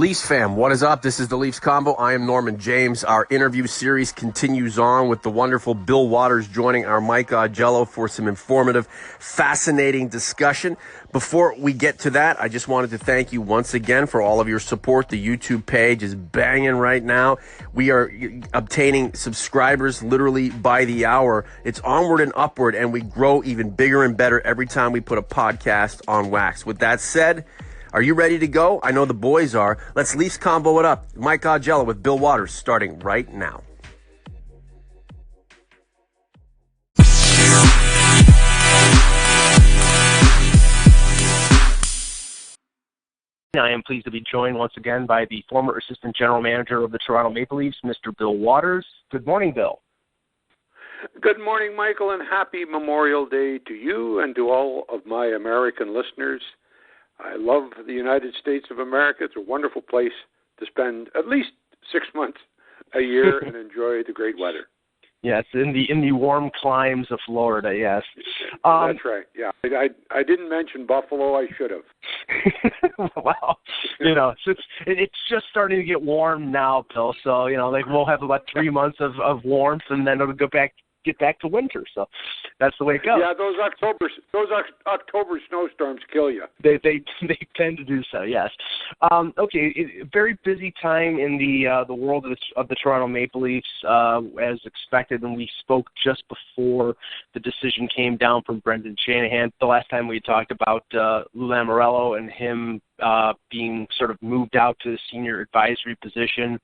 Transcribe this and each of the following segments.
Leafs fam, what is up? This is the Leafs Convo. I am Norman James. Our interview series continues on with the wonderful Bill Waters joining our Mike Augello for some informative, fascinating discussion. Before we get to that, I just wanted to thank you once again for all of your support. The YouTube page is banging right now. We are obtaining subscribers literally by the hour. It's onward and upward, and we grow even bigger and better every time we put a podcast on wax. With that said, are you ready to go? I know the boys are. Let's Leafs Convo it up. Mike Augello with Bill Waters starting right now. I am pleased to be joined once again by the former Assistant General Manager of the Toronto Maple Leafs, Mr. Bill Waters. Good morning, Bill. Good morning, Michael, and happy Memorial Day to you and to all of my American listeners. I love the United States of America. It's a wonderful place to spend at least 6 months a year and enjoy the great weather. Yes, in the warm climes of Florida, yes. That's right, yeah. I didn't mention Buffalo. I should have. Well, it's just starting to get warm now, Bill. So, we'll have about 3 months of warmth, and then it'll get back to winter. So that's the way it goes. Yeah, those October snowstorms kill you. They tend to do so. Yes. Okay. Very busy time in the world of the Toronto Maple Leafs, as expected, and we spoke just before the decision came down from Brendan Shanahan. The last time we talked about Lou Lamoriello and him being sort of moved out to the senior advisory position.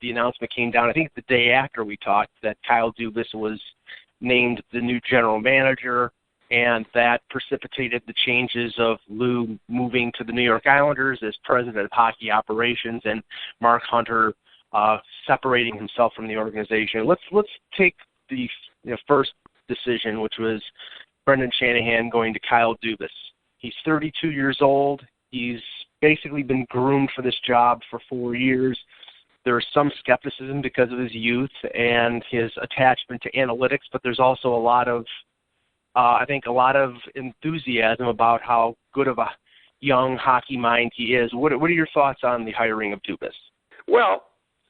The announcement came down, I think, the day after we talked, that Kyle Dubas was named the new general manager, and that precipitated the changes of Lou moving to the New York Islanders as president of hockey operations and Mark Hunter separating himself from the organization. Let's take the first decision, which was Brendan Shanahan going to Kyle Dubas. He's 32 years old. He's basically been groomed for this job for 4 years. There's some skepticism because of his youth and his attachment to analytics, but there's also a lot of enthusiasm about how good of a young hockey mind he is. What are your thoughts on the hiring of Dubas? Well,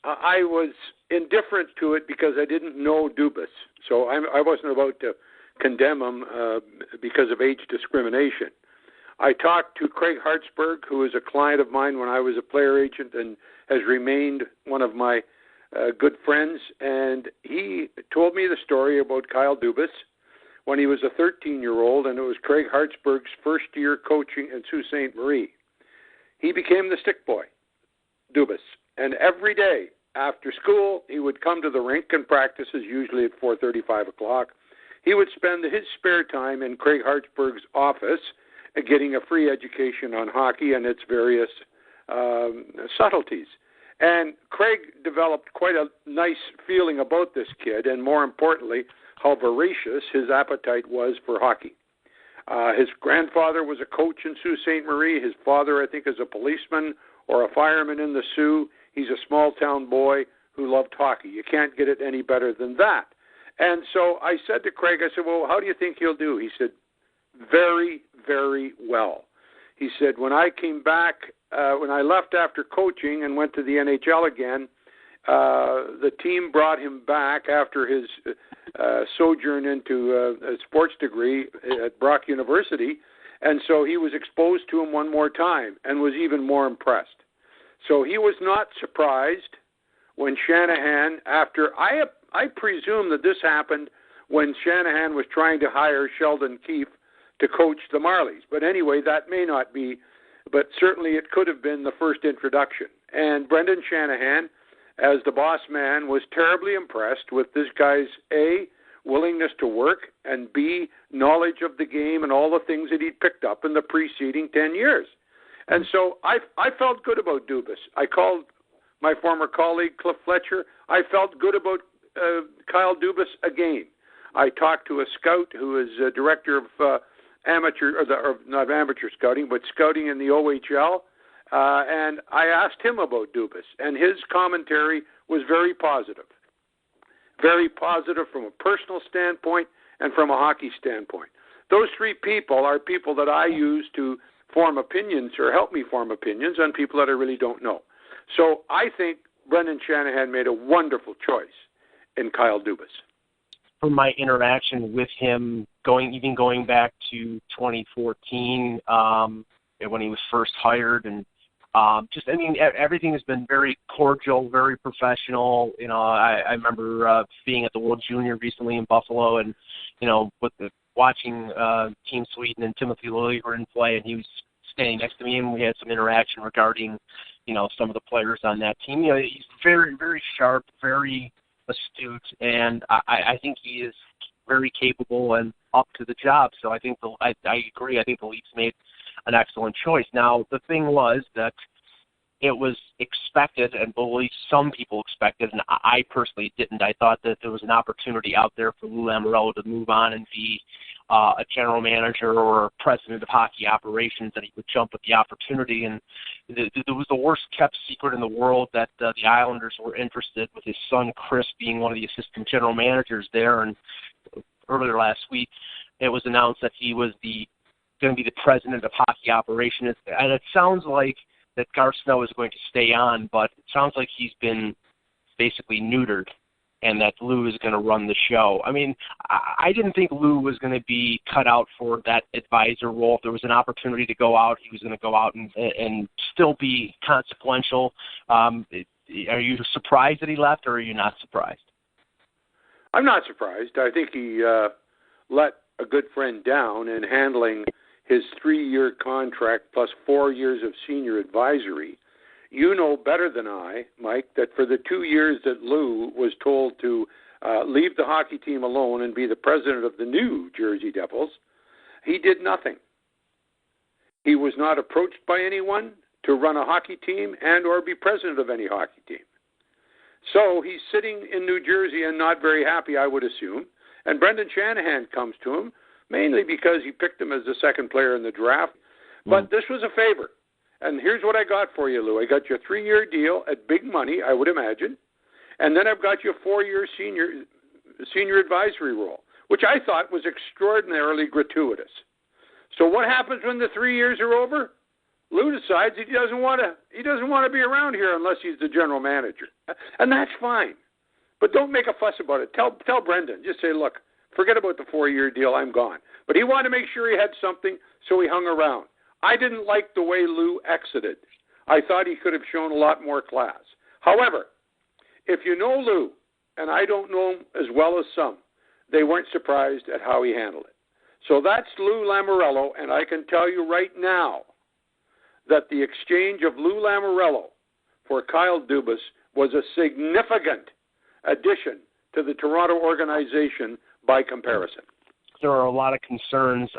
I was indifferent to it because I didn't know Dubas, so I wasn't about to condemn him because of age discrimination. I talked to Craig Hartsburg, who was a client of mine when I was a player agent and has remained one of my good friends, and he told me the story about Kyle Dubas when he was a 13-year-old, and it was Craig Hartsburg's first year coaching in Sault Ste. Marie. He became the stick boy, Dubas, and every day after school, he would come to the rink and practices, usually at 4:30, 5 o'clock. He would spend his spare time in Craig Hartsburg's office getting a free education on hockey and its various subtleties. And Craig developed quite a nice feeling about this kid, and more importantly, how voracious his appetite was for hockey. His grandfather was a coach in Sault Ste. Marie. His father, I think, is a policeman or a fireman in the Sioux. He's a small-town boy who loved hockey. You can't get it any better than that. And so I said to Craig, I said, well, how do you think he'll do? He said, very, very well. He said, when I came back, when I left after coaching and went to the NHL again, the team brought him back after his sojourn into a sports degree at Brock University, and so he was exposed to him one more time and was even more impressed. So he was not surprised when Shanahan, after I presume that this happened when Shanahan was trying to hire Sheldon Keefe to coach the Marlies. But anyway, that may not be, but certainly it could have been the first introduction. And Brendan Shanahan, as the boss man, was terribly impressed with this guy's, A, willingness to work, and B, knowledge of the game and all the things that he'd picked up in the preceding 10 years. And so I felt good about Dubas. I called my former colleague, Cliff Fletcher. I felt good about Kyle Dubas again. I talked to a scout who is a director of not amateur scouting, but scouting in the OHL, and I asked him about Dubas, and his commentary was very positive from a personal standpoint and from a hockey standpoint. Those three people are people that I use to form opinions or help me form opinions on people that I really don't know. So I think Brendan Shanahan made a wonderful choice in Kyle Dubas. From my interaction with him, going back to 2014, when he was first hired, and everything has been very cordial, very professional. I remember being at the World Junior recently in Buffalo, and watching Team Sweden and Timothy Liljegren play, and he was standing next to me, and we had some interaction regarding, some of the players on that team. He's very, very sharp, very astute, and I think he is very capable and up to the job. So I think I agree. I think the Leafs made an excellent choice. Now, the thing was that it was expected, and believe some people expected, and I personally didn't. I thought that there was an opportunity out there for Lou Lamoriello to move on and be a general manager or president of hockey operations, that he would jump at the opportunity. And it was the worst kept secret in the world that the Islanders were interested, with his son Chris being one of the assistant general managers there. And earlier last week, it was announced that he was going to be the president of hockey operations. And it sounds like that Garth Snow is going to stay on, but it sounds like he's been basically neutered, and that Lou is going to run the show. I mean, I didn't think Lou was going to be cut out for that advisor role. If there was an opportunity to go out, he was going to go out and still be consequential. Are you surprised that he left, or are you not surprised? I'm not surprised. I think he let a good friend down in handling his 3-year contract plus 4 years of senior advisory. You know better than I, Mike, that for the 2 years that Lou was told to leave the hockey team alone and be the president of the New Jersey Devils, he did nothing. He was not approached by anyone to run a hockey team and or be president of any hockey team. So he's sitting in New Jersey and not very happy, I would assume. And Brendan Shanahan comes to him, mainly because he picked him as the second player in the draft. But this was a favor. And here's what I got for you, Lou. I got you a 3-year deal at big money, I would imagine. And then I've got you a 4-year senior advisory role, which I thought was extraordinarily gratuitous. So what happens when the 3 years are over? Lou decides he doesn't want to be around here unless he's the general manager. And that's fine. But don't make a fuss about it. Tell Brendan. Just say, look, forget about the 4-year deal. I'm gone. But he wanted to make sure he had something, so he hung around. I didn't like the way Lou exited. I thought he could have shown a lot more class. However, if you know Lou, and I don't know him as well as some, they weren't surprised at how he handled it. So that's Lou Lamoriello, and I can tell you right now that the exchange of Lou Lamoriello for Kyle Dubas was a significant addition to the Toronto organization by comparison. There are a lot of concerns.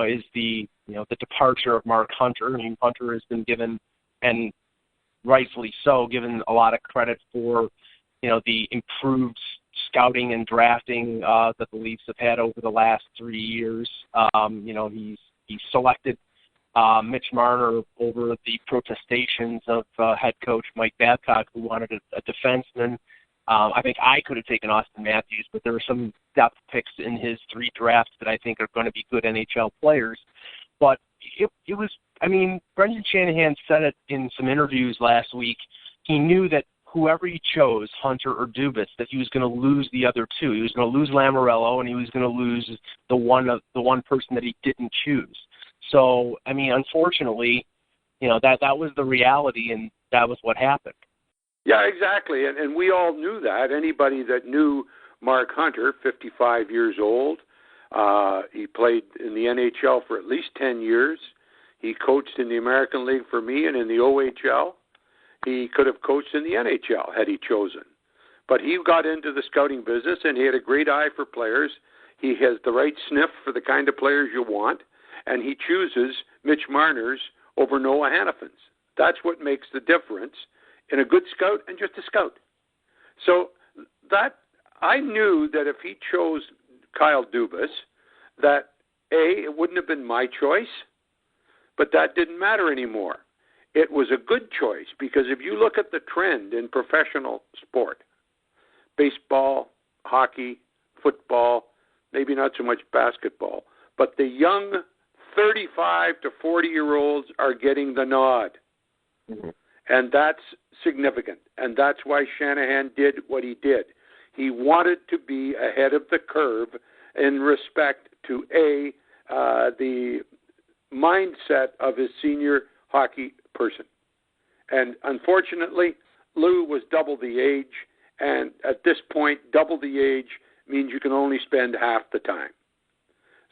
Is the departure of Mark Hunter. I mean, Hunter has been given, and rightfully so, given a lot of credit for, the improved scouting and drafting that the Leafs have had over the last 3 years. He's selected Mitch Marner over the protestations of head coach Mike Babcock, who wanted a defenseman. I think I could have taken Austin Matthews, but there were some depth picks in his 3 drafts that I think are going to be good NHL players. But it was, Brendan Shanahan said it in some interviews last week. He knew that whoever he chose, Hunter or Dubas, that he was going to lose the other 2. He was going to lose Lamoriello, and he was going to lose the one person that he didn't choose. So, unfortunately, that was the reality, and that was what happened. Yeah, exactly. And we all knew that. Anybody that knew Mark Hunter, 55 years old, he played in the NHL for at least 10 years. He coached in the American League for me and in the OHL. He could have coached in the NHL had he chosen. But he got into the scouting business, and he had a great eye for players. He has the right sniff for the kind of players you want, and he chooses Mitch Marner's over Noah Hanifin's. That's what makes the difference in a good scout and just a scout. So that I knew that if he chose Kyle Dubas, that it wouldn't have been my choice, but that didn't matter anymore. It was a good choice because if you look at the trend in professional sport, baseball, hockey, football, maybe not so much basketball, but the young 35 to 40-year-olds are getting the nod. Mm-hmm. And that's significant. And that's why Shanahan did what he did. He wanted to be ahead of the curve in respect to, the mindset of his senior hockey person. And unfortunately, Lou was double the age. And at this point, double the age means you can only spend half the time.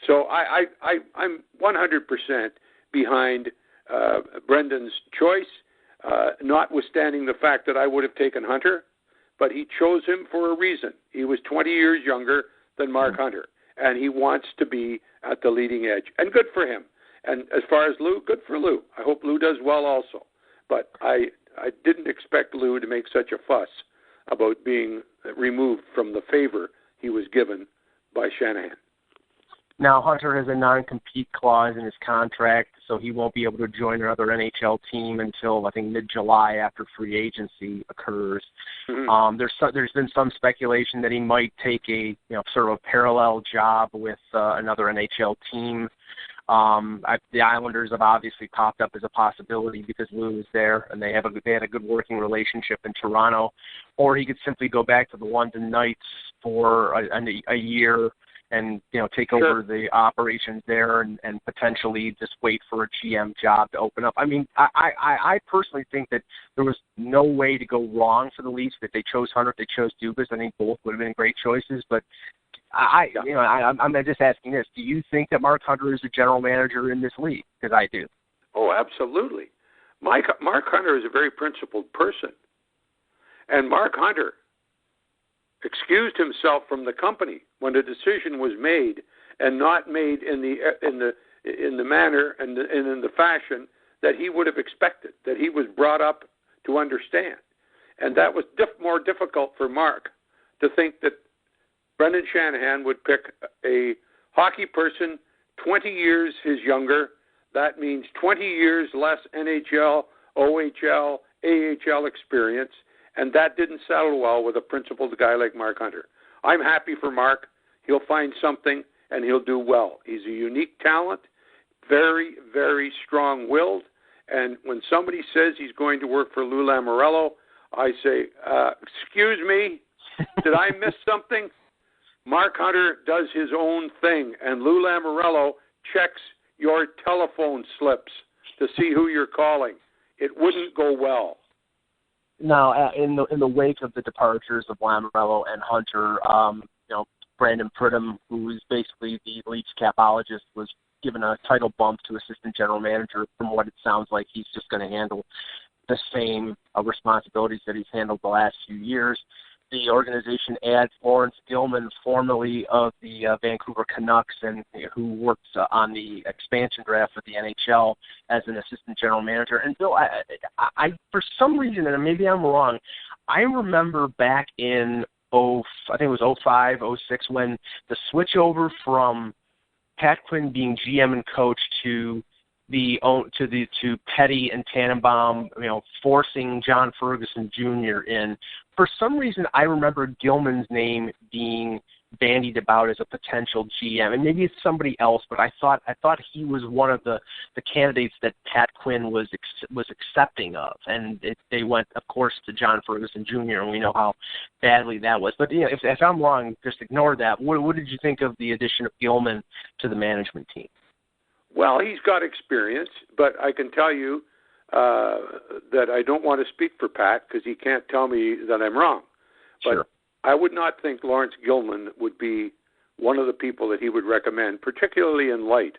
So I'm 100% behind Brendan's choice, notwithstanding the fact that I would have taken Hunter, but he chose him for a reason. He was 20 years younger than Mark Hunter, and he wants to be at the leading edge. And good for him. And as far as Lou, good for Lou. I hope Lou does well also. But I didn't expect Lou to make such a fuss about being removed from the favor he was given by Shanahan. Now, Hunter has a non-compete clause in his contract, so he won't be able to join another NHL team until, I think, mid-July after free agency occurs. Mm-hmm. There's been some speculation that he might take a sort of a parallel job with another NHL team. The Islanders have obviously popped up as a possibility because Lou is there and they had a good working relationship in Toronto. Or he could simply go back to the London Knights for a year and take over the operations there and potentially just wait for a GM job to open up. I mean, I personally think that there was no way to go wrong for the Leafs if they chose Hunter, if they chose Dubas. I think both would have been great choices, but I'm just asking this. Do you think that Mark Hunter is a general manager in this league? Because I do. Oh, absolutely. Mark Hunter is a very principled person. And Mark Hunter excused himself from the company when a decision was made and not made in the manner and in the fashion that he would have expected, that he was brought up to understand. And that was more difficult for Mark to think that Brendan Shanahan would pick a hockey person 20 years his younger. That means 20 years less NHL, OHL, AHL experience, and that didn't settle well with a principled guy like Mark Hunter. I'm happy for Mark. He'll find something, and he'll do well. He's a unique talent, very, very strong-willed, and when somebody says he's going to work for Lou Lamoriello, I say, excuse me, did I miss something? Mark Hunter does his own thing, and Lou Lamoriello checks your telephone slips to see who you're calling. It wouldn't go well. Now, in the wake of the departures of Lamoriello and Hunter, Brandon Pridham, who is basically the Leafs capologist, was given a title bump to assistant general manager. From what it sounds like, he's just going to handle the same responsibilities that he's handled the last few years. The organization adds Lawrence Gilman, formerly of the Vancouver Canucks, and who works on the expansion draft for the NHL as an assistant general manager. And Bill, I for some reason, and maybe I'm wrong, I remember back in I think it was 05, 06, when the switch over from Pat Quinn being GM and coach to Petty and Tannenbaum, forcing John Ferguson Jr. in. For some reason, I remember Gilman's name being bandied about as a potential GM, and maybe it's somebody else, but I thought he was one of the candidates that Pat Quinn was accepting of, and they went, of course, to John Ferguson Jr., and we know how badly that was. But if I'm wrong, just ignore that. What did you think of the addition of Gilman to the management team? Well, he's got experience, but I can tell you that I don't want to speak for Pat because he can't tell me that I'm wrong. But sure. I would not think Lawrence Gilman would be one of the people that he would recommend, particularly in light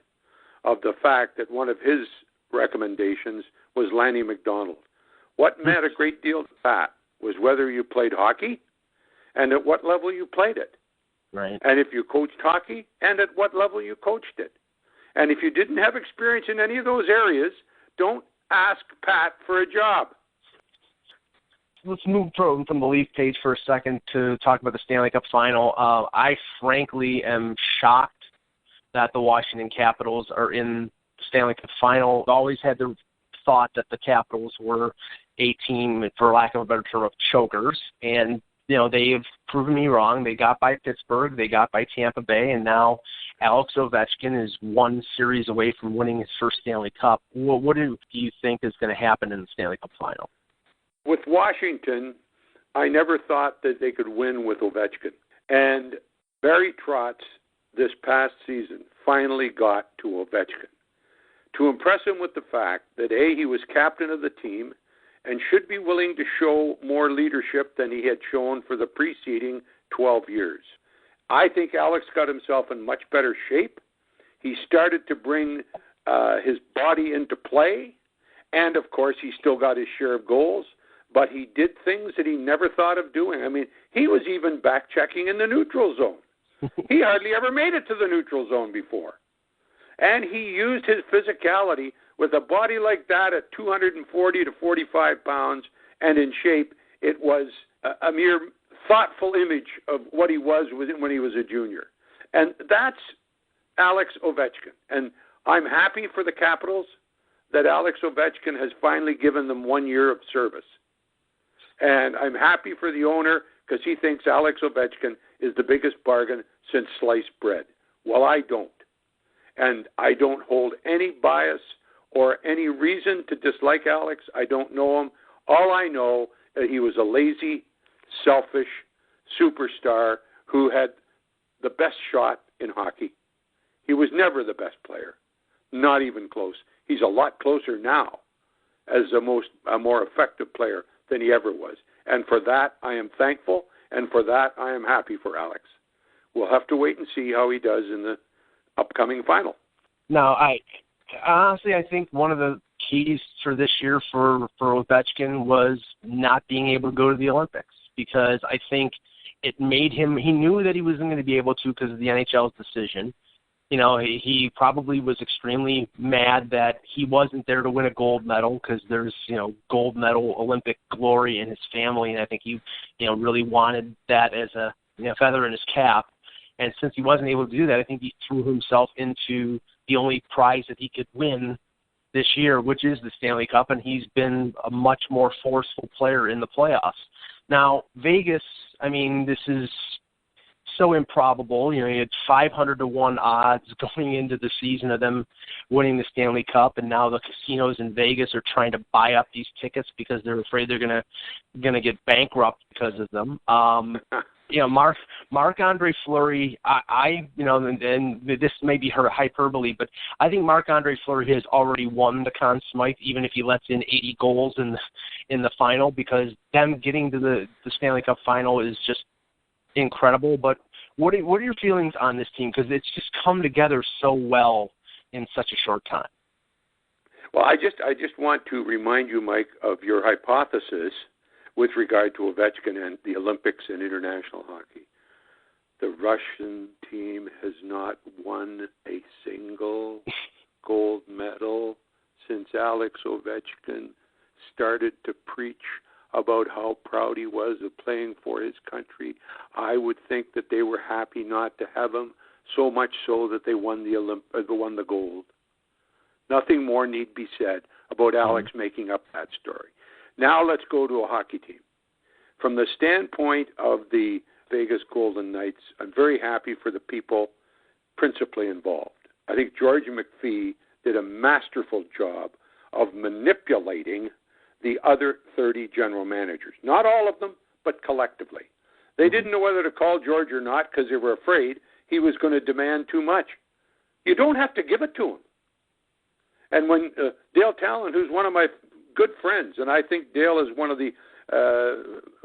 of the fact that one of his recommendations was Lanny McDonald. What meant a great deal to Pat was whether you played hockey and at what level you played it. Right. And if you coached hockey and at what level you coached it. And if you didn't have experience in any of those areas, don't ask Pat for a job. Let's move from the Leaf page for a second to talk about the Stanley Cup Final. I frankly am shocked that the Washington Capitals are in the Stanley Cup Final. I've always had the thought that the Capitals were a team, for lack of a better term, of chokers. And, they've proven me wrong. They got by Pittsburgh. They got by Tampa Bay. And now Alex Ovechkin is one series away from winning his first Stanley Cup. What do you think is going to happen in the Stanley Cup Final? with Washington, I never thought that they could win with Ovechkin. And Barry Trotz this past season finally got to Ovechkin to impress him with the fact that, A, he was captain of the team and should be willing to show more leadership than he had shown for the preceding 12 years. I think Alex got himself in much better shape. He started to bring his body into play, and, of course, he still got his share of goals, but he did things that he never thought of doing. I mean, he was even back-checking in the neutral zone. He hardly ever made it to the neutral zone before. And he used his physicality with a body like that at 240 to 45 pounds and in shape. It was a mere thoughtful image of what he was when he was a junior. And that's Alex Ovechkin. And I'm happy for the Capitals that Alex Ovechkin has finally given them 1 year of service. And I'm happy for the owner because he thinks Alex Ovechkin is the biggest bargain since sliced bread. Well, I don't. And I don't hold any bias or any reason to dislike Alex. I don't know him. All I know is he was a lazy, selfish superstar who had the best shot in hockey. He was never the best player, not even close. He's a lot closer now as a more effective player than he ever was. And for that, I am thankful, and for that, I am happy for Alex. We'll have to wait and see how he does in the upcoming final. No, I think one of the keys for this year for Ovechkin was not being able to go to the Olympics, because I think it made him, he knew that he wasn't going to be able to because of the NHL's decision. You know, he probably was extremely mad that he wasn't there to win a gold medal, because there's, gold medal Olympic glory in his family, and I think he, really wanted that as a feather in his cap. And since he wasn't able to do that, I think he threw himself into the only prize that he could win this year, which is the Stanley Cup, and he's been a much more forceful player in the playoffs. Now, Vegas, I mean, this is so improbable. You had 500-1 odds going into the season of them winning the Stanley Cup, and now the casinos in Vegas are trying to buy up these tickets because they're afraid they're gonna get bankrupt because of them. Marc-Andre Fleury, and this may be hyperbole, but I think Marc-Andre Fleury has already won the Conn Smythe, even if he lets in 80 goals in the final, because them getting to the Stanley Cup final is just incredible. But what are your feelings on this team? Because it's just come together so well in such a short time. Well, I just want to remind you, Mike, of your hypothesis with regard to Ovechkin and the Olympics and international hockey. The Russian team has not won a single gold medal since Alex Ovechkin started to preach about how proud he was of playing for his country. I would think that they were happy not to have him, so much so that they won the gold. Nothing more need be said about Alex making up that story. Now let's go to a hockey team. From the standpoint of the Vegas Golden Knights, I'm very happy for the people principally involved. I think George McPhee did a masterful job of manipulating the other 30 general managers. Not all of them, but collectively. They didn't know whether to call George or not because they were afraid he was going to demand too much. You don't have to give it to him. And when Dale Talon, who's one of my good friends, and I think Dale is one of the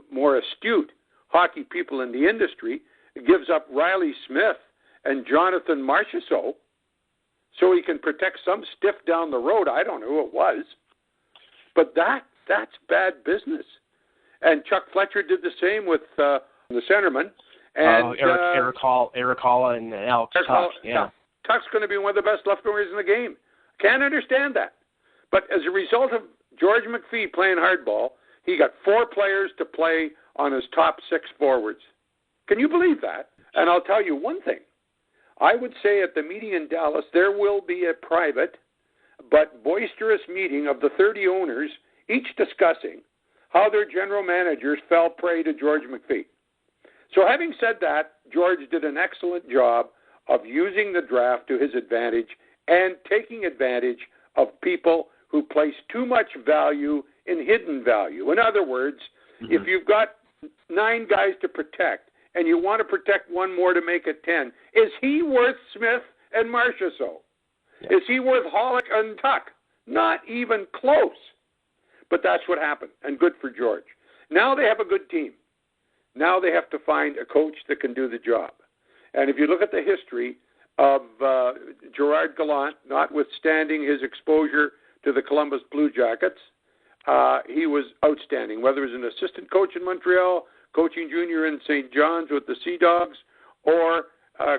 more astute hockey people in the industry, gives up Riley Smith and Jonathan Marchessault so he can protect some stiff down the road. I don't know who it was. But that's bad business. And Chuck Fletcher did the same with the centerman. And Eric Halla and Alex Tuch. Yeah. Tuch's going to be one of the best left wingers in the game. Can't understand that. But as a result of George McPhee playing hardball, he got 4 players to play on his top 6 forwards. Can you believe that? And I'll tell you one thing. I would say at the meeting in Dallas, there will be a private but boisterous meeting of the 30 owners, each discussing how their general managers fell prey to George McPhee. So having said that, George did an excellent job of using the draft to his advantage and taking advantage of people who place too much value in hidden value. In other words, if you've got 9 guys to protect and you want to protect one more to make it 10, is he worth Smith and Marchessault? Yeah. Is he worth Hollick and Tuck? Not even close. But that's what happened, and good for George. Now they have a good team. Now they have to find a coach that can do the job. And if you look at the history of Gerard Gallant, notwithstanding his exposure to the Columbus Blue Jackets, he was outstanding, whether he was an assistant coach in Montreal, coaching junior in St. John's with the Sea Dogs, or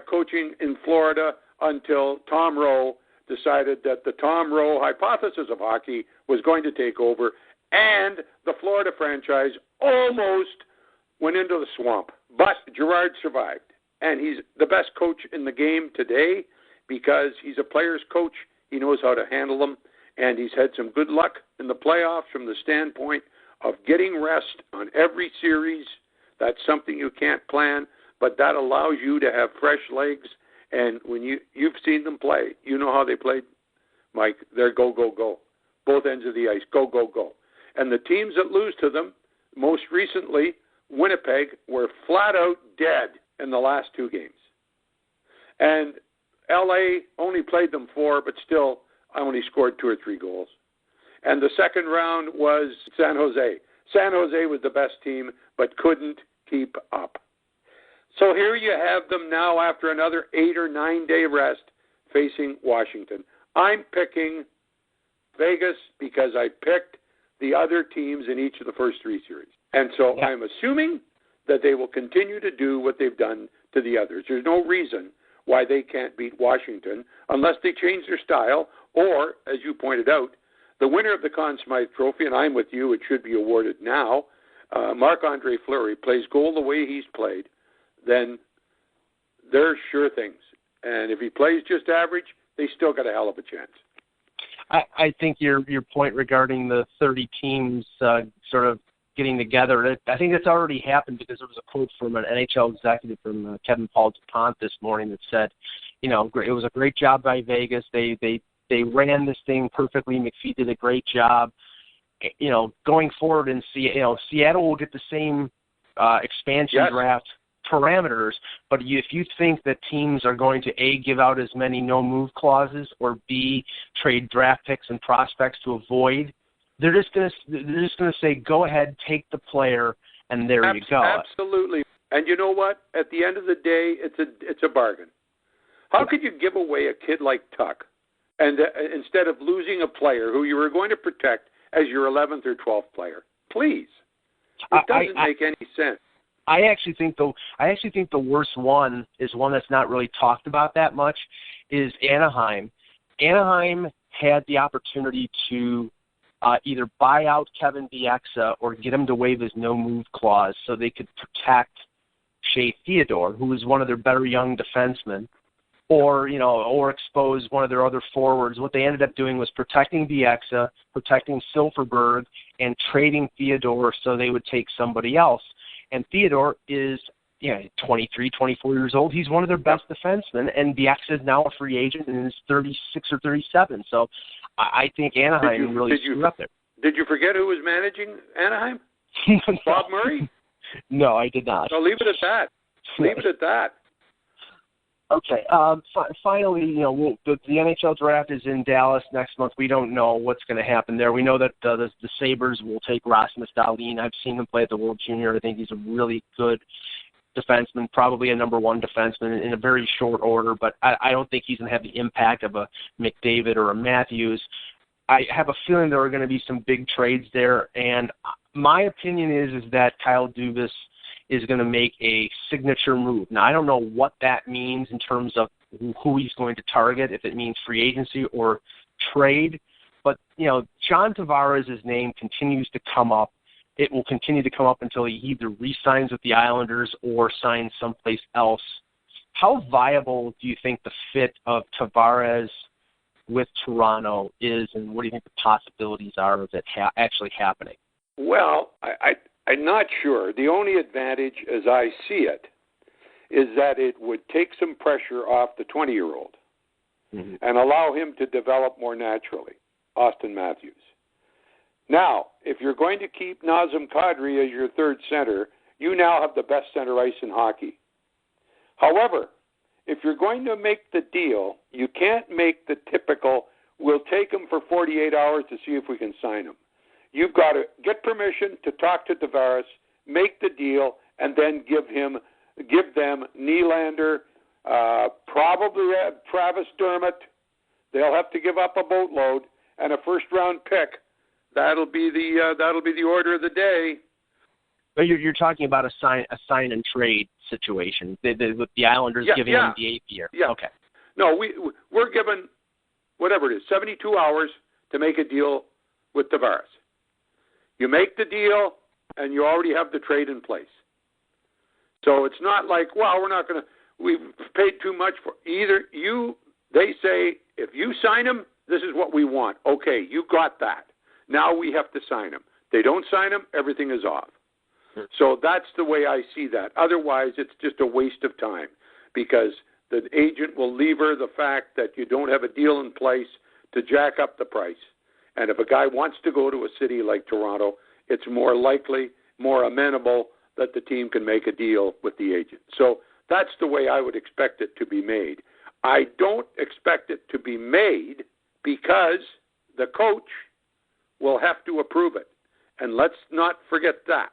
coaching in Florida until Tom Rowe decided that the Tom Rowe hypothesis of hockey was going to take over, and the Florida franchise almost went into the swamp. But Gerard survived, and he's the best coach in the game today because he's a player's coach. He knows how to handle them, and he's had some good luck in the playoffs from the standpoint of getting rest on every series. That's something you can't plan, but that allows you to have fresh legs. And when you've seen them play, you know how they played, Mike. They're go, go, go. Both ends of the ice, go, go, go. And the teams that lose to them, most recently, Winnipeg, were flat out dead in the last 2 games. And L.A. only played them 4, but still only scored 2 or 3 goals. And the second round was San Jose. San Jose was the best team, but couldn't keep up. So here you have them now after another 8 or 9 day rest facing Washington. I'm picking Vegas because I picked the other teams in each of the first 3 series. And so I'm assuming that they will continue to do what they've done to the others. There's no reason why they can't beat Washington unless they change their style or, as you pointed out, the winner of the Conn Smythe Trophy, and I'm with you, it should be awarded now, Marc-Andre Fleury plays goal the way he's played, then they're sure things. And if he plays just average, they still got a hell of a chance. I think your point regarding the 30 teams sort of getting together, I think that's already happened because there was a quote from an NHL executive from Kevin Paul DuPont this morning that said, it was a great job by Vegas. They ran this thing perfectly. McPhee did a great job. Going forward and Seattle will get the same expansion draft parameters, but if you think that teams are going to A, give out as many no-move clauses, or B, trade draft picks and prospects to avoid, they're just going to say, go ahead, take the player, and there you go. Absolutely. And you know what? At the end of the day, it's a bargain. How could you give away a kid like Tuck, and instead of losing a player who you were going to protect as your 11th or 12th player? Please. It doesn't make any sense. I actually think the worst one is one that's not really talked about that much, is Anaheim. Anaheim had the opportunity to either buy out Kevin Bieksa or get him to waive his no-move clause so they could protect Shea Theodore, who was one of their better young defensemen, or expose one of their other forwards. What they ended up doing was protecting Bieksa, protecting Silfverberg, and trading Theodore so they would take somebody else. And Theodore is 23, 24 years old. He's one of their best defensemen, and Bieksa is now a free agent and is 36 or 37. So I think Anaheim really screwed up there. Did you forget who was managing Anaheim? No. Bob Murray? No, I did not. So leave it at that. Leave it at that. Okay. Finally, the NHL draft is in Dallas next month. We don't know what's going to happen there. We know that the Sabres will take Rasmus Dahlin. I've seen him play at the World Junior. I think he's a really good defenseman, probably a number 1 defenseman in a very short order, but I don't think he's going to have the impact of a McDavid or a Matthews. I have a feeling there are going to be some big trades there, and my opinion is that Kyle Dubas is going to make a signature move. Now, I don't know what that means in terms of who he's going to target, if it means free agency or trade. But, John Tavares' name continues to come up. It will continue to come up until he either re-signs with the Islanders or signs someplace else. How viable do you think the fit of Tavares with Toronto is, and what do you think the possibilities are of it actually happening? Well, I'm not sure. The only advantage, as I see it, is that it would take some pressure off the 20-year-old and allow him to develop more naturally, Austin Matthews. Now, if you're going to keep Nazem Kadri as your third center, you now have the best center ice in hockey. However, if you're going to make the deal, you can't make the typical, we'll take him for 48 hours to see if we can sign him. You've got to get permission to talk to Tavares, make the deal, and then give them Nylander, probably Travis Dermott. They'll have to give up a boatload and a first-round pick. That'll be the order of the day. But you're talking about a sign and trade situation with the Islanders giving them the 8th year. Yeah. Okay. No, we're given whatever it is, 72 hours to make a deal with Tavares. You make the deal, and you already have the trade in place. So it's not like, well, we've paid too much for either you. They say, if you sign him, this is what we want. Okay, you got that. Now we have to sign him. They don't sign him, everything is off. So that's the way I see that. Otherwise, it's just a waste of time because the agent will lever the fact that you don't have a deal in place to jack up the price. And if a guy wants to go to a city like Toronto, it's more likely, more amenable that the team can make a deal with the agent. So that's the way I would expect it to be made. I don't expect it to be made because the coach will have to approve it. And let's not forget that.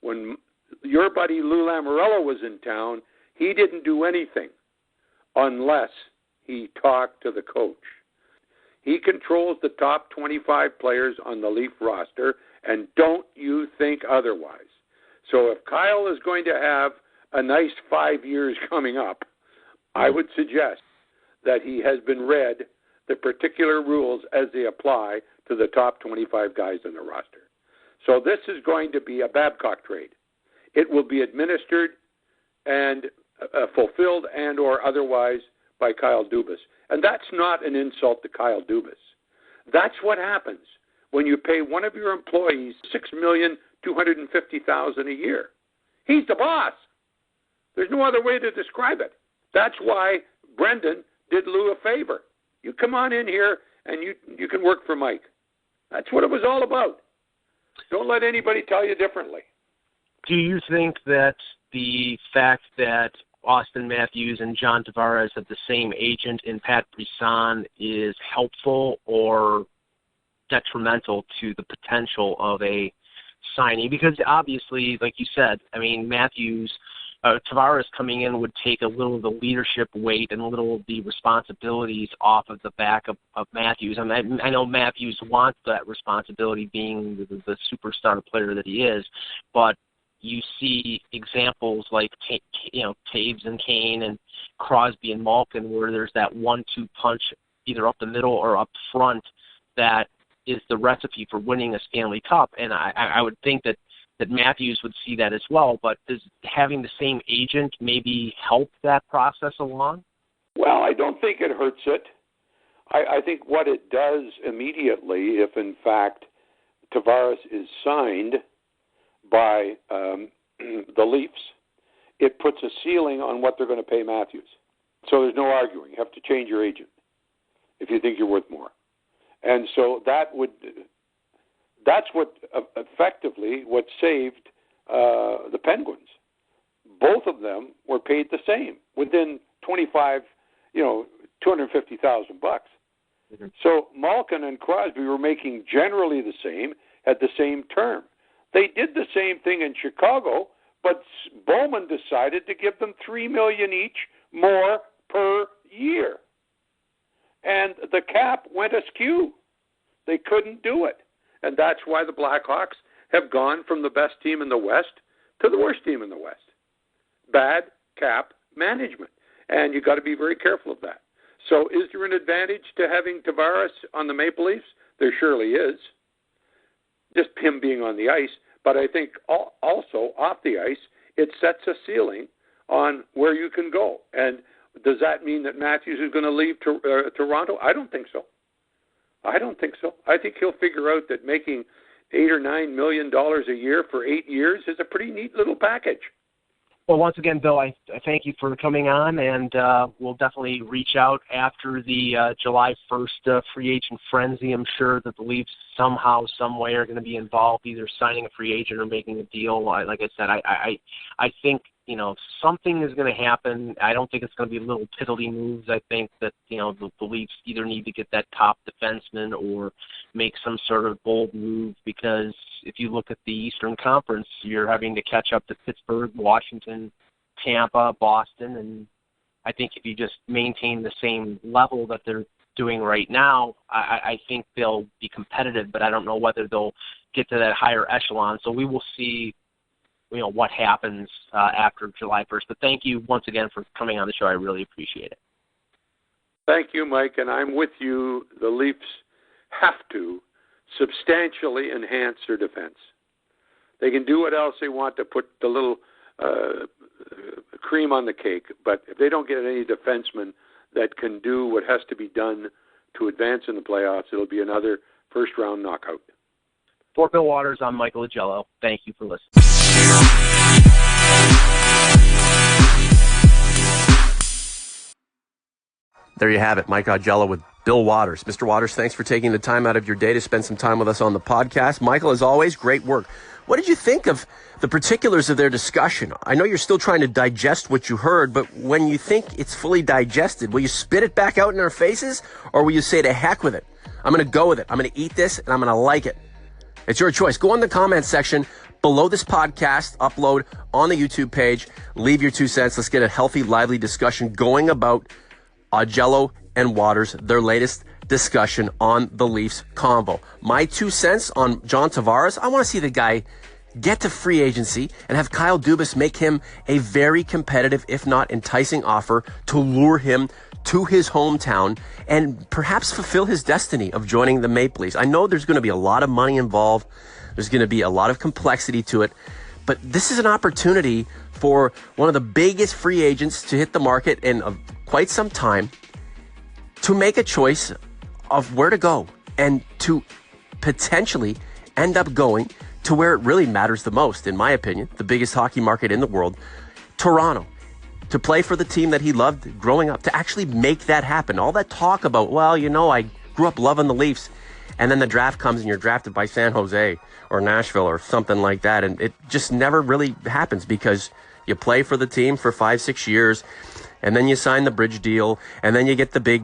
When your buddy Lou Lamoriello was in town, he didn't do anything unless he talked to the coach. He controls the top 25 players on the Leaf roster, and don't you think otherwise. So if Kyle is going to have a nice 5 years coming up, I would suggest that he has been read the particular rules as they apply to the top 25 guys on the roster. So this is going to be a Babcock trade. It will be administered and fulfilled and or otherwise by Kyle Dubas. And that's not an insult to Kyle Dubas. That's what happens when you pay one of your employees $6,250,000 a year. He's the boss. There's no other way to describe it. That's why Brendan did Lou a favor. You come on in here and you can work for Mike. That's what it was all about. Don't let anybody tell you differently. Do you think that the fact that Austin Matthews and John Tavares have the same agent in Pat Brisson is helpful or detrimental to the potential of a signing? Because obviously, like you said, I mean, Tavares coming in would take a little of the leadership weight and a little of the responsibilities off of the back of Matthews. I mean, I know Matthews wants that responsibility being the superstar player that he is, but you see examples like Taves and Kane and Crosby and Malkin where there's that 1-2 punch either up the middle or up front that is the recipe for winning a Stanley Cup. And I would think that Matthews would see that as well, but does having the same agent maybe help that process along? Well, I don't think it hurts it. I think what it does immediately, if in fact Tavares is signed by the Leafs, it puts a ceiling on what they're going to pay Matthews. So there's no arguing. You have to change your agent if you think you're worth more. And so that's what effectively what saved the Penguins. Both of them were paid the same within $250,000. Mm-hmm. So Malkin and Crosby were making generally the same, had the same term. They did the same thing in Chicago, but Bowman decided to give them $3 million each more per year. And the cap went askew. They couldn't do it. And that's why the Blackhawks have gone from the best team in the West to the worst team in the West. Bad cap management. And you've got to be very careful of that. So is there an advantage to having Tavares on the Maple Leafs? There surely is. Just him being on the ice. But I think also off the ice, it sets a ceiling on where you can go. And does that mean that Matthews is going to leave Toronto? I don't think so. I think he'll figure out that making $8 or $9 million a year for 8 years is a pretty neat little package. Well, once again, Bill, I thank you for coming on, and we'll definitely reach out after the July 1st free agent frenzy. I'm sure that the Leafs somehow, some way are going to be involved, either signing a free agent or making a deal. Like I said, I think, something is going to happen. I don't think it's going to be little piddly moves. I think that, the Leafs either need to get that top defenseman or make some sort of bold move, because if you look at the Eastern Conference, you're having to catch up to Pittsburgh, Washington, Tampa, Boston, and I think if you just maintain the same level that they're doing right now, I think they'll be competitive, but I don't know whether they'll get to that higher echelon. So we will see what happens after July 1st. But thank you once again for coming on the show. I really appreciate it. Thank you, Mike, and I'm with you. The Leafs have to substantially enhance their defense. They can do what else they want to put the little cream on the cake, but if they don't get any defensemen that can do what has to be done to advance in the playoffs, it'll be another first-round knockout. For Bill Waters, I'm Mike Augello. Thank you for listening. There you have it, Mike Augello with Bill Waters. Mr. Waters, thanks for taking the time out of your day to spend some time with us on the podcast. Michael, as always, great work. What did you think of the particulars of their discussion? I know you're still trying to digest what you heard, but when you think it's fully digested, will you spit it back out in our faces, or will you say to heck with it? I'm going to go with it. I'm going to eat this, and I'm going to like it. It's your choice. Go in the comments section below this podcast, upload on the YouTube page, leave your 2 cents. Let's get a healthy, lively discussion going about Augello and Waters, their latest discussion on the Leafs Convo. My 2 cents on John Tavares, I want to see the guy get to free agency and have Kyle Dubas make him a very competitive, if not enticing offer to lure him to his hometown and perhaps fulfill his destiny of joining the Maple Leafs. I know there's going to be a lot of money involved. There's going to be a lot of complexity to it, but this is an opportunity for one of the biggest free agents to hit the market in quite some time to make a choice of where to go and to potentially end up going to where it really matters the most, in my opinion, the biggest hockey market in the world, Toronto, to play for the team that he loved growing up, to actually make that happen. All that talk about, I grew up loving the Leafs, and then the draft comes and you're drafted by San Jose or Nashville or something like that, and it just never really happens because you play for the team for 5-6 years, and then you sign the bridge deal, and then you get the big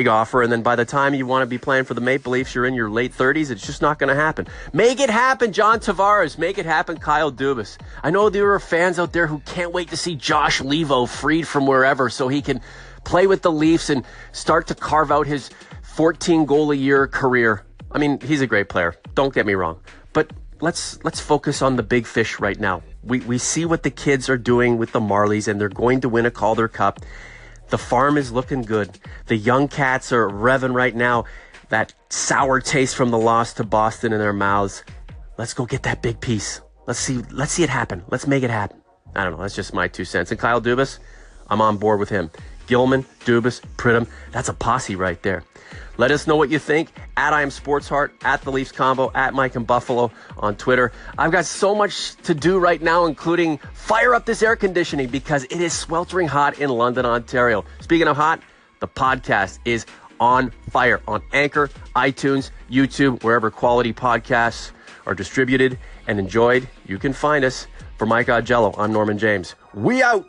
offer, and then by the time you want to be playing for the Maple Leafs, you're in your late 30s. It's just not going to happen. Make it happen, John Tavares. Make it happen, Kyle Dubas. I know there are fans out there who can't wait to see Josh Levo freed from wherever so he can play with the Leafs and start to carve out his 14-goal-a-year career. I mean, he's a great player. Don't get me wrong. But let's focus on the big fish right now. We see what the kids are doing with the Marlies, and they're going to win a Calder Cup. The farm is looking good. The young cats are revving right now. That sour taste from the loss to Boston in their mouths. Let's go get that big piece. Let's see it happen. Let's make it happen. I don't know. That's just my 2 cents. And Kyle Dubas, I'm on board with him. Gilman, Dubas, Pridham. That's a posse right there. Let us know what you think at I Am Sports Heart, at the Leafs Convo, at Mike and Buffalo on Twitter. I've got so much to do right now, including fire up this air conditioning because it is sweltering hot in London, Ontario. Speaking of hot, the podcast is on fire on Anchor, iTunes, YouTube, wherever quality podcasts are distributed and enjoyed. You can find us. For Mike Augello, I'm Norman James. We out!